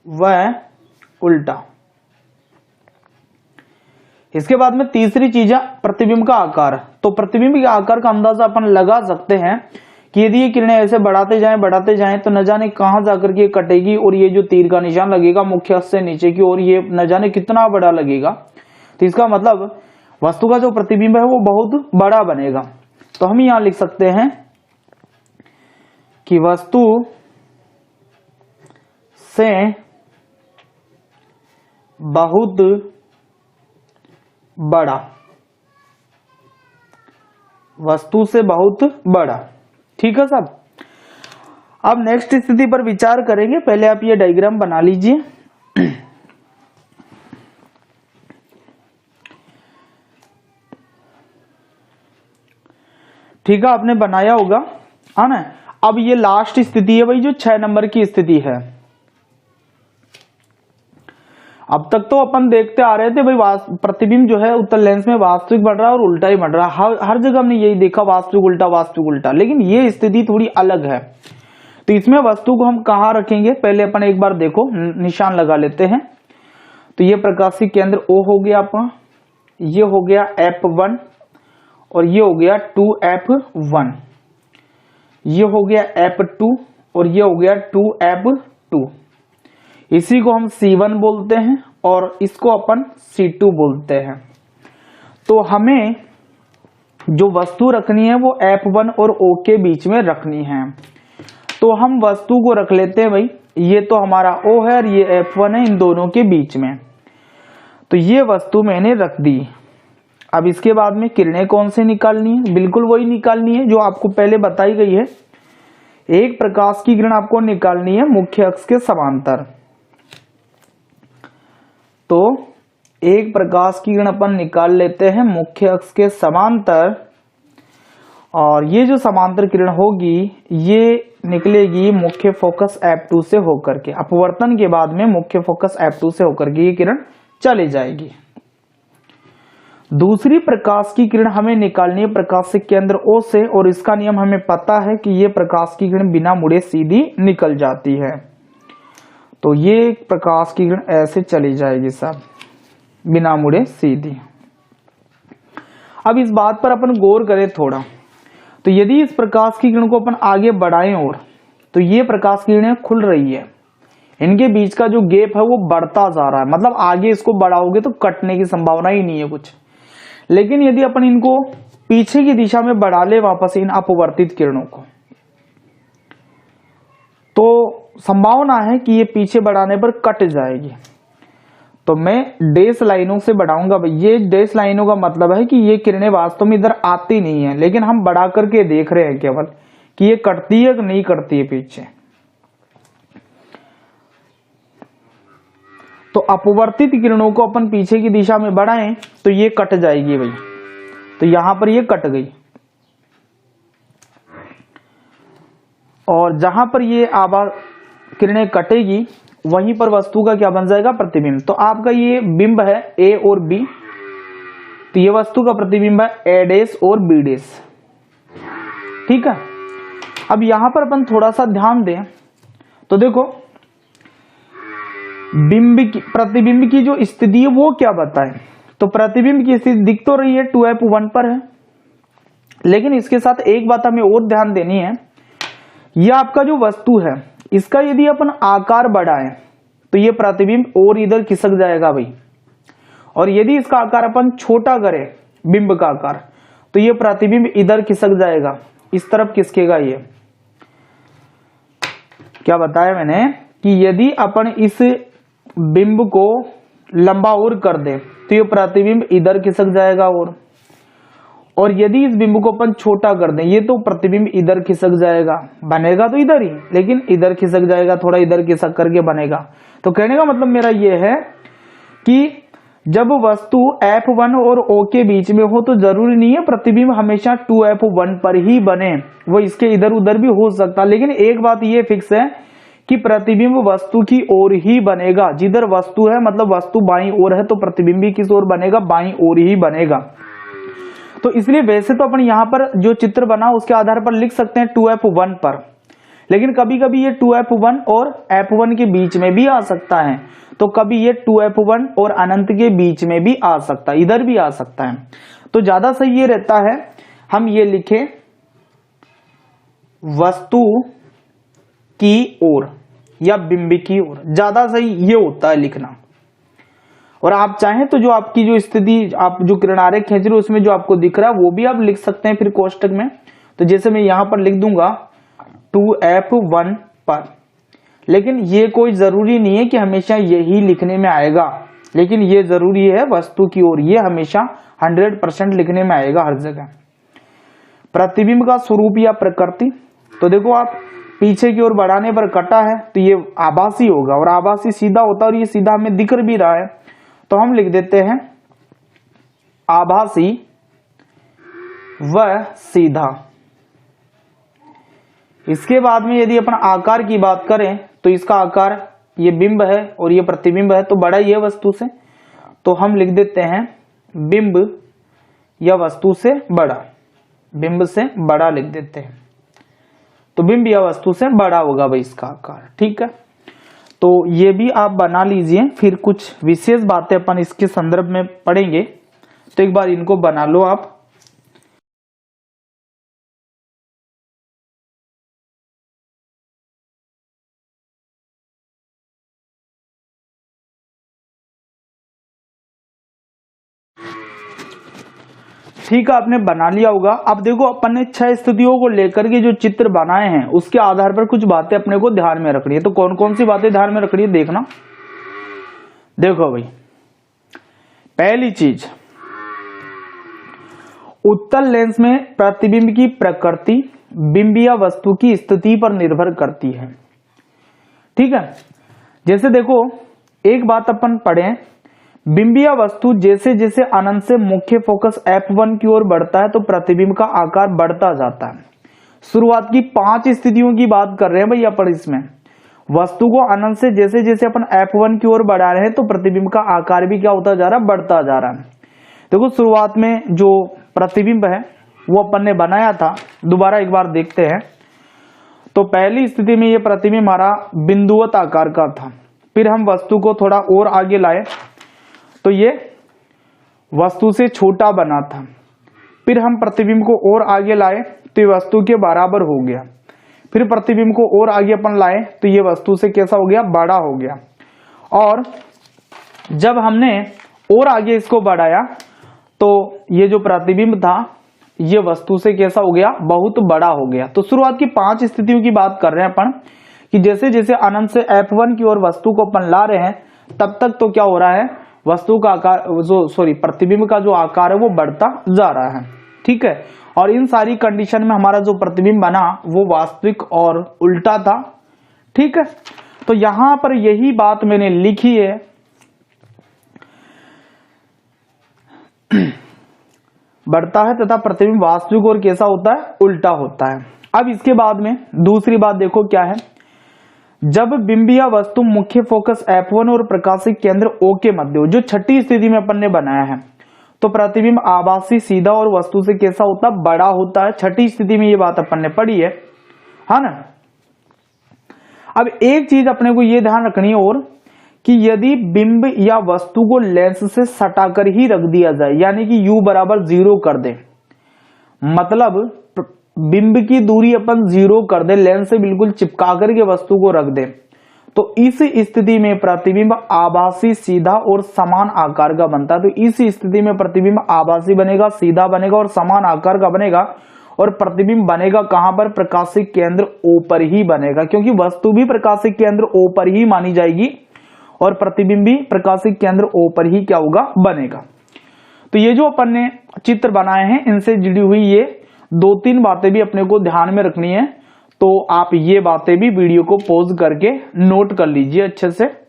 S1: व उल्टा। इसके बाद में तीसरी चीज है प्रतिबिंब का आकार। तो प्रतिबिंब के आकार का अंदाजा अपन लगा सकते हैं कि यदि ये किरणें ऐसे बढ़ाते जाएं तो न जाने कहां जाकर के कटेगी, और ये जो तीर का निशान लगेगा मुख्य अक्ष से नीचे की ओर, ये न जाने कितना बड़ा लगेगा। तो इसका मतलब वस्तु का जो प्रतिबिंब है वो बहुत बड़ा बनेगा। तो हम यहां लिख सकते हैं कि वस्तु से बहुत बड़ा, वस्तु से बहुत बड़ा। ठीक है साहब। अब नेक्स्ट स्थिति पर विचार करेंगे। पहले आप ये डायग्राम बना लीजिए। ठीक है, आपने बनाया होगा, है ना। अब ये लास्ट स्थिति है भाई, जो 6 नंबर की स्थिति है। अब तक तो अपन देखते आ रहे थे भाई प्रतिबिंब जो है उत्तल लेंस में वास्तविक बढ़ रहा है और उल्टा ही बढ़ रहा है। हर जगह हमने यही देखा, वास्तविक उल्टा। लेकिन ये स्थिति थोड़ी अलग है। तो इसमें वस्तु को हम कहां रखेंगे, पहले अपन एक बार देखो निशान लगा लेते हैं। तो ये प्रकाश की केंद्र O हो गया अपना, ये हो गया F1 और ये हो गया 2F1, ये हो गया F2 और ये हो गया 2F2। इसी को हम C1 बोलते हैं और इसको अपन C2 बोलते हैं। तो हमें जो वस्तु रखनी है वो F1 और O के बीच में रखनी है। तो हम वस्तु को रख लेते हैं भाई, ये तो हमारा O है और ये F1 है, इन दोनों के बीच में। तो ये वस्तु मैंने रख दी। अब इसके बाद में किरणें कौन से निकालनी है, बिल्कुल वही निकालनी है जो आपको पहले बताई गई है। एक प्रकाश की किरण आपको निकालनी है मुख्य अक्ष के समांतर। तो एक प्रकाश की किरण अपन निकाल लेते हैं मुख्य अक्ष के समांतर, और ये जो समांतर किरण होगी ये निकलेगी मुख्य फोकस F2 से होकर के। अपवर्तन के बाद में मुख्य फोकस F2 से होकर के ये किरण चली जाएगी। दूसरी प्रकाश की किरण हमें निकालनी है प्रकाश के केंद्र O से, और इसका नियम हमें पता है कि ये प्रकाश की किरण बिना मुड़े सीधी निकल जाती है। तो ये प्रकाश की किरण ऐसे चली जाएगी साहब, बिना मुड़े सीधी। अब इस बात पर अपन गौर करें थोड़ा, तो यदि इस प्रकाश की किरण को अपन आगे बढ़ाएं और, तो ये प्रकाश की किरणें खुल रही है, इनके बीच का जो गैप है वो बढ़ता जा रहा है। मतलब आगे इसको बढ़ाओगे तो कटने की संभावना ही नहीं है कुछ। लेकिन यदि अपन इनको पीछे की दिशा में बढ़ा ले वापस इन अपवर्तित किरणों को, तो संभावना है कि ये पीछे बढ़ाने पर कट जाएगी। तो मैं डैश लाइनों से बढ़ाऊंगा भाई। ये डैश लाइनों का मतलब है कि ये किरणें वास्तव में इधर आती नहीं है, लेकिन हम बढ़ा करके देख रहे हैं केवल कि ये कटती है कि नहीं कटती है पीछे। तो अपवर्तित किरणों को अपन पीछे की दिशा में बढ़ाएं तो ये कट जाएगी भाई। तो यहां पर ये कट गई, और जहां पर ये किरणें कटेगी वहीं पर वस्तु का क्या बन जाएगा, प्रतिबिंब। तो आपका ये बिंब है ए और बी, तो ये वस्तु का प्रतिबिंब है ए डैश और बी डैश। ठीक है, अब यहां पर अपन थोड़ा सा ध्यान दें तो देखो प्रतिबिंब की जो स्थिति है वो क्या बताए। तो प्रतिबिंब की स्थिति दिख तो रही है 2f1 पर है, लेकिन इसके साथ एक बात हमें और ध्यान देनी है। यह आपका जो वस्तु है इसका यदि अपन आकार बढ़ाएं तो ये प्रतिबिंब और इधर खिसक जाएगा भाई, और यदि इसका आकार अपन छोटा करें बिंब का आकार तो ये प्रतिबिंब इधर खिसक जाएगा, इस तरफ खिसकेगा। ये क्या बताया मैंने कि यदि अपन इस बिंब को लंबा और कर दे तो ये प्रतिबिंब इधर खिसक जाएगा, और यदि इस बिंब को अपन छोटा कर दें ये तो प्रतिबिंब इधर खिसक जाएगा, बनेगा तो इधर ही लेकिन इधर खिसक जाएगा, थोड़ा इधर खिसक करके बनेगा। तो कहने का मतलब मेरा ये है कि जब वस्तु F1 और O के बीच में हो तो जरूरी नहीं है प्रतिबिंब हमेशा 2F1 पर ही बने, वो इसके इधर उधर भी हो सकता। लेकिन एक बात ये फिक्स है कि प्रतिबिंब वस्तु की ओर ही बनेगा, जिधर वस्तु है मतलब वस्तु बाईं ओर है तो प्रतिबिंब भी किस ओर बनेगा, बाईं ओर ही बनेगा। तो इसलिए वैसे तो अपन यहां पर जो चित्र बना उसके आधार पर लिख सकते हैं 2F1 पर, लेकिन कभी कभी ये 2F1 और F1 के बीच में भी आ सकता है, तो कभी ये 2F1 और अनंत के बीच में भी आ सकता है, इधर भी आ सकता है। तो ज्यादा सही ये रहता है हम ये लिखें वस्तु की ओर या बिंब की ओर, ज्यादा सही ये होता है लिखना। और आप चाहें तो जो आपकी जो स्थिति आप जो किरणारेख खींच रहे हो उसमें जो आपको दिख रहा है वो भी आप लिख सकते हैं फिर कोष्टक में। तो जैसे मैं यहां पर लिख दूंगा 2F1 पर, लेकिन ये कोई जरूरी नहीं है कि हमेशा यही लिखने में आएगा, लेकिन ये जरूरी है वस्तु की ओर, ये हमेशा 100% लिखने में आएगा हर जगह। प्रतिबिंब का स्वरूप या प्रकृति, तो देखो आप पीछे की ओर बढ़ाने पर कटा है तो ये आभासी होगा, और आभासी सीधा होता है और ये सीधा हमें दिख भी रहा है, तो हम लिख देते हैं आभासी व सीधा। इसके बाद में यदि अपन आकार की बात करें तो इसका आकार ये बिंब है और ये प्रतिबिंब है तो बड़ा ही है वस्तु से, तो हम लिख देते हैं बिंब या वस्तु से बड़ा, बिंब से बड़ा लिख देते हैं। तो बिंब या वस्तु से बड़ा होगा भाई इसका आकार। ठीक है, तो ये भी आप बना लीजिए, फिर कुछ विशेष बातें अपन इसके संदर्भ में पढ़ेंगे, तो एक बार इनको बना लो आप। ठीक है, आपने बना लिया होगा। अब देखो अपन ने 6 स्थितियों को लेकर के जो चित्र बनाए हैं उसके आधार पर कुछ बातें अपने को ध्यान में रखनी है। तो कौन कौन सी बातें ध्यान में रखनी है देखना। देखो भाई, पहली चीज, उत्तल लेंस में प्रतिबिंब की प्रकृति बिंब या वस्तु की स्थिति पर निर्भर करती है। ठीक है, जैसे देखो एक बात अपन पढ़े, बिंब या वस्तु जैसे जैसे अनंत से मुख्य फोकस F1 की ओर बढ़ता है तो प्रतिबिंब का आकार बढ़ता जाता है। शुरुआत की 5 स्थितियों की बात कर रहे हैं भाई अपन इसमें। वस्तु को अनंत से जैसे जैसे अपन F1 की ओर बढ़ा रहे हैं तो प्रतिबिंब का आकार भी क्या होता जा रहा है, बढ़ता जा रहा है। देखो शुरुआत में जो प्रतिबिंब है वो अपन ने बनाया था, दोबारा एक बार देखते हैं। तो पहली स्थिति में ये प्रतिबिंब हमारा बिंदुवत आकार का था, फिर हम वस्तु को थोड़ा और आगे लाए तो ये वस्तु से छोटा बना था, फिर हम प्रतिबिंब को और आगे लाए तो ये वस्तु के बराबर हो गया, फिर प्रतिबिंब को और आगे अपन लाए तो ये वस्तु से कैसा हो गया, बड़ा हो गया। और जब हमने और आगे इसको बढ़ाया तो ये जो प्रतिबिंब था ये वस्तु से कैसा हो गया, बहुत बड़ा हो गया। तो शुरुआत की 5 स्थितियों की बात कर रहे हैं अपन कि जैसे जैसे अनंत से F1 की ओर वस्तु को अपन ला रहे हैं तब तक तो क्या हो रहा है, वस्तु का आकार प्रतिबिंब का जो आकार है वो बढ़ता जा रहा है। ठीक है, और इन सारी कंडीशन में हमारा जो प्रतिबिंब बना वो वास्तविक और उल्टा था। ठीक है, तो यहां पर यही बात मैंने लिखी है, बढ़ता है तथा प्रतिबिंब वास्तविक और कैसा होता है, उल्टा होता है। अब इसके बाद में दूसरी बात देखो क्या है, जब बिंब या वस्तु मुख्य फोकस F1 और प्रकाशिक केंद्र O के मध्य हो, जो छठी स्थिति में अपन ने बनाया है, तो प्रतिबिंब आभासी सीधा और वस्तु से कैसा होता है, बड़ा होता है। छठी स्थिति में ये बात अपन ने पढ़ी है ना। अब एक चीज अपने को ये ध्यान रखनी है और कि यदि बिंब या वस्तु को लेंस से सटाकर ही रख दिया जाए, यानी कि u बराबर 0 कर दे, मतलब बिंब की दूरी अपन 0 कर दे, लेंस से बिल्कुल चिपका करके वस्तु को रख दे, तो इस स्थिति में प्रतिबिंब आभासी सीधा और समान आकार का बनता है। तो इस स्थिति में प्रतिबिंब आभासी बनेगा, सीधा बनेगा और समान आकार का बनेगा। और प्रतिबिंब बनेगा कहां पर, प्रकाशिक केंद्र O पर ही बनेगा, क्योंकि वस्तु भी प्रकाशिक केंद्र O पर ही मानी जाएगी और प्रतिबिंब भी प्रकाशिक केंद्र O पर ही क्या होगा, बनेगा। तो ये जो अपन ने चित्र बनाए हैं इनसे जुड़ी हुई ये 2-3 बातें भी अपने को ध्यान में रखनी है। तो आप ये बातें भी वीडियो को पॉज करके नोट कर लीजिए अच्छे से।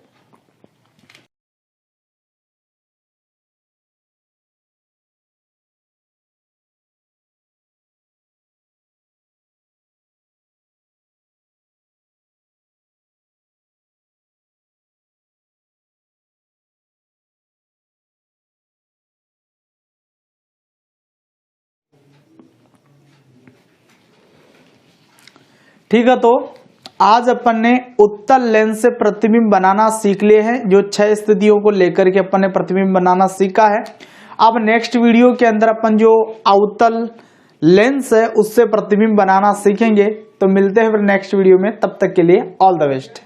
S1: ठीक है, तो आज अपन ने उत्तल लेंस से प्रतिबिंब बनाना सीख लिए हैं, जो 6 स्थितियों को लेकर के अपन ने प्रतिबिंब बनाना सीखा है। अब नेक्स्ट वीडियो के अंदर अपन जो अवतल लेंस है उससे प्रतिबिंब बनाना सीखेंगे। तो मिलते हैं फिर नेक्स्ट वीडियो में, तब तक के लिए ऑल द बेस्ट।